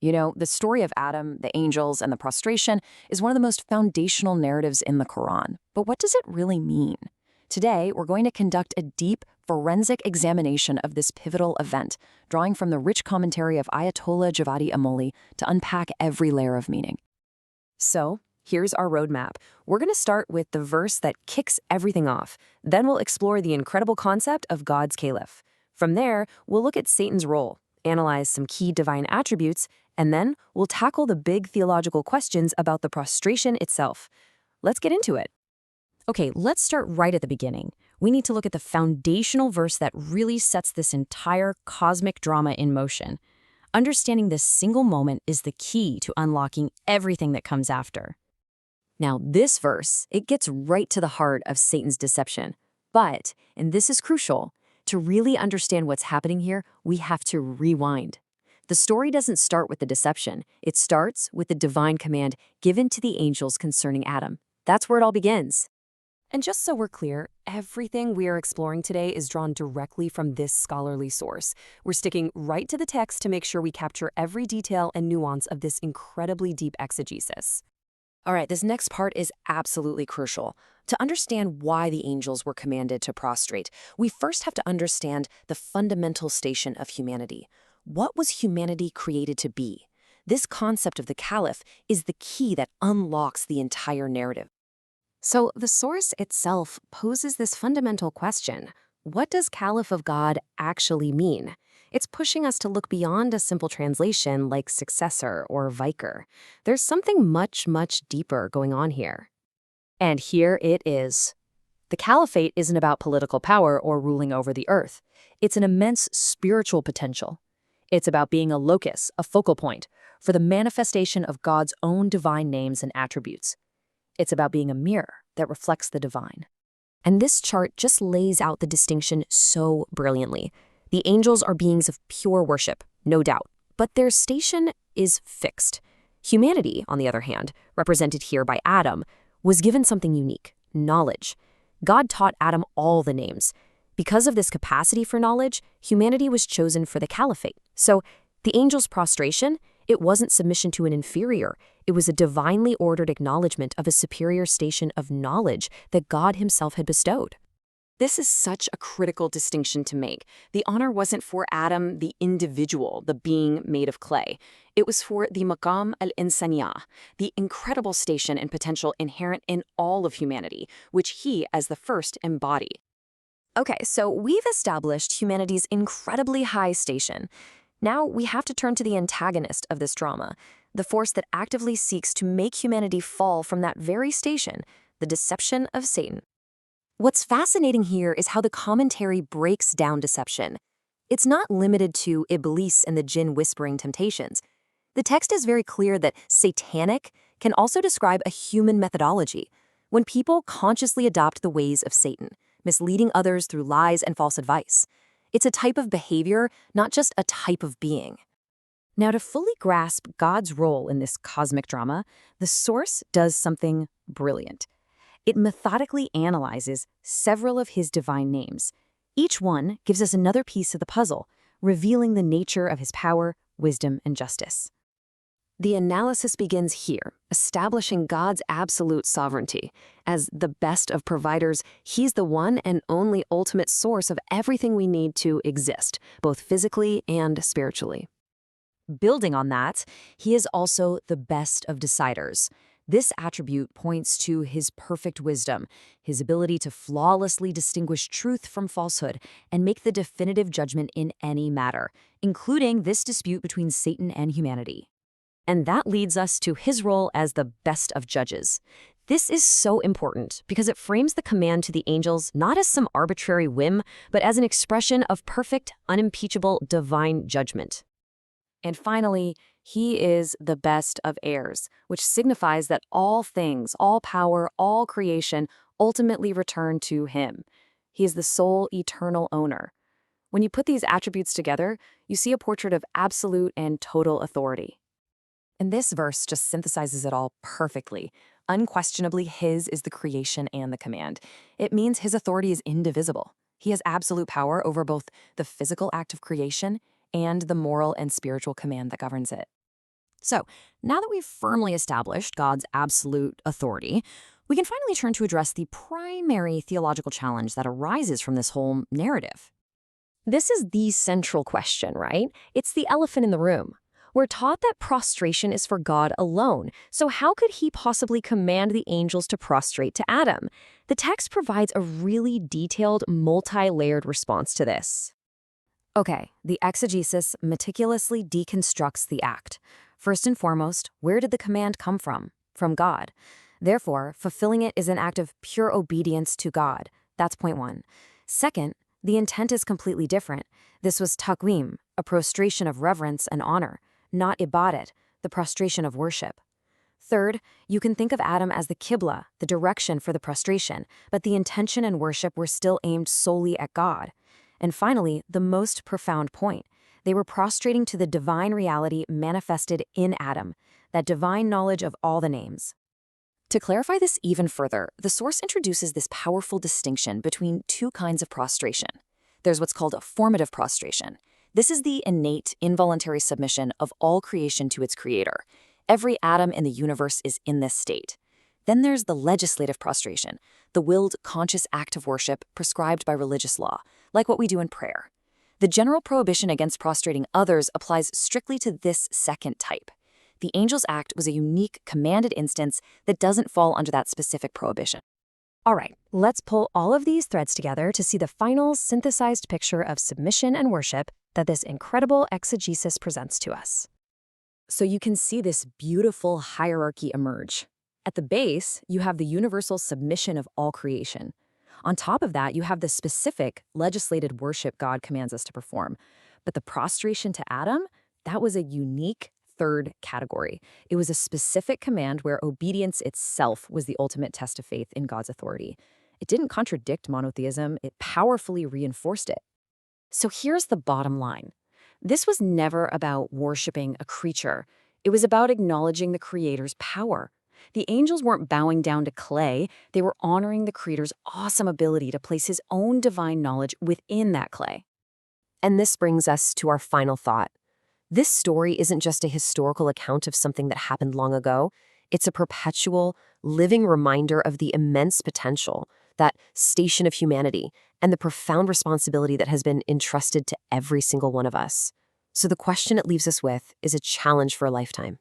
You know, the story of Adam, the angels, and the prostration is one of the most foundational narratives in the Qur'an. But what does it really mean? Today, we're going to conduct a deep, forensic examination of this pivotal event, drawing from the rich commentary of Ayatollah Javadi Amoli to unpack every layer of meaning. So, here's our roadmap. We're going to start with the verse that kicks everything off. Then we'll explore the incredible concept of God's caliph. From there, we'll look at Satan's role, analyze some key divine attributes, and then we'll tackle the big theological questions about the prostration itself. Let's get into it. Okay, let's start right at the beginning. We need to look at the foundational verse that really sets this entire cosmic drama in motion. Understanding this single moment is the key to unlocking everything that comes after. Now, this verse, it gets right to the heart of Satan's deception. But, and this is crucial, to really understand what's happening here, we have to rewind. The story doesn't start with the deception. It starts with the divine command given to the angels concerning Adam. That's where it all begins. And just so we're clear, everything we are exploring today is drawn directly from this scholarly source. We're sticking right to the text to make sure we capture every detail and nuance of this incredibly deep exegesis. All right, this next part is absolutely crucial. To understand why the angels were commanded to prostrate, we first have to understand the fundamental station of humanity. What was humanity created to be? This concept of the caliph is the key that unlocks the entire narrative. So the source itself poses this fundamental question. What does Caliph of God actually mean? It's pushing us to look beyond a simple translation like successor or vicar. There's something much, much deeper going on here. And here it is. The caliphate isn't about political power or ruling over the earth. It's an immense spiritual potential. It's about being a locus, a focal point, for the manifestation of God's own divine names and attributes. It's about being a mirror that reflects the divine. And this chart just lays out the distinction so brilliantly. The angels are beings of pure worship, no doubt, but their station is fixed. Humanity, on the other hand, represented here by Adam, was given something unique, knowledge. God taught Adam all the names. Because of this capacity for knowledge, humanity was chosen for the caliphate. So, the angels' prostration, it wasn't submission to an inferior. It was a divinely ordered acknowledgement of a superior station of knowledge that God himself had bestowed. This is such a critical distinction to make. The honor wasn't for Adam, the individual, the being made of clay. It was for the maqam al-insaniyah, the incredible station and potential inherent in all of humanity, which he, as the first, embodied. Okay, so we've established humanity's incredibly high station. Now we have to turn to the antagonist of this drama, the force that actively seeks to make humanity fall from that very station, the deception of Satan. What's fascinating here is how the commentary breaks down deception. It's not limited to Iblis and the jinn whispering temptations. The text is very clear that satanic can also describe a human methodology, when people consciously adopt the ways of Satan, misleading others through lies and false advice. It's a type of behavior, not just a type of being. Now, to fully grasp God's role in this cosmic drama, the source does something brilliant. It methodically analyzes several of his divine names. Each one gives us another piece of the puzzle, revealing the nature of his power, wisdom, and justice. The analysis begins here, establishing God's absolute sovereignty. As the best of providers, he's the one and only ultimate source of everything we need to exist, both physically and spiritually. Building on that, he is also the best of deciders. This attribute points to his perfect wisdom, his ability to flawlessly distinguish truth from falsehood and make the definitive judgment in any matter, including this dispute between Satan and humanity. And that leads us to his role as the best of judges. This is so important because it frames the command to the angels not as some arbitrary whim, but as an expression of perfect, unimpeachable divine judgment. And finally, he is the best of heirs, which signifies that all things, all power, all creation ultimately return to him. He is the sole eternal owner. When you put these attributes together, you see a portrait of absolute and total authority. And this verse just synthesizes it all perfectly. Unquestionably, his is the creation and the command. It means his authority is indivisible. He has absolute power over both the physical act of creation and the moral and spiritual command that governs it. So, now that we've firmly established God's absolute authority, we can finally turn to address the primary theological challenge that arises from this whole narrative. This is the central question, right? It's the elephant in the room. We're taught that prostration is for God alone, so how could he possibly command the angels to prostrate to Adam? The text provides a really detailed, multi-layered response to this. Okay, the exegesis meticulously deconstructs the act. First and foremost, where did the command come from? From God. Therefore, fulfilling it is an act of pure obedience to God. That's point one. Second, the intent is completely different. This was taqweem, a prostration of reverence and honor, not ibadat, the prostration of worship. Third, you can think of Adam as the qibla, the direction for the prostration, but the intention and worship were still aimed solely at God. And finally, the most profound point. They were prostrating to the divine reality manifested in Adam, that divine knowledge of all the names. To clarify this even further, the source introduces this powerful distinction between two kinds of prostration. There's what's called a formative prostration. This is the innate, involuntary submission of all creation to its creator. Every atom in the universe is in this state. Then there's the legislative prostration, the willed, conscious act of worship prescribed by religious law, like what we do in prayer. The general prohibition against prostrating others applies strictly to this second type. The angel's act was a unique, commanded instance that doesn't fall under that specific prohibition. All right, let's pull all of these threads together to see the final synthesized picture of submission and worship that this incredible exegesis presents to us. So you can see this beautiful hierarchy emerge. At the base, you have the universal submission of all creation. On top of that, you have the specific legislated worship God commands us to perform. But the prostration to Adam, that was a unique third category. It was a specific command where obedience itself was the ultimate test of faith in God's authority. It didn't contradict monotheism, it powerfully reinforced it. So here's the bottom line. This was never about worshiping a creature. It was about acknowledging the Creator's power. The angels weren't bowing down to clay, they were honoring the Creator's awesome ability to place his own divine knowledge within that clay. And this brings us to our final thought. This story isn't just a historical account of something that happened long ago. It's a perpetual, living reminder of the immense potential, that station of humanity, and the profound responsibility that has been entrusted to every single one of us. So the question it leaves us with is a challenge for a lifetime.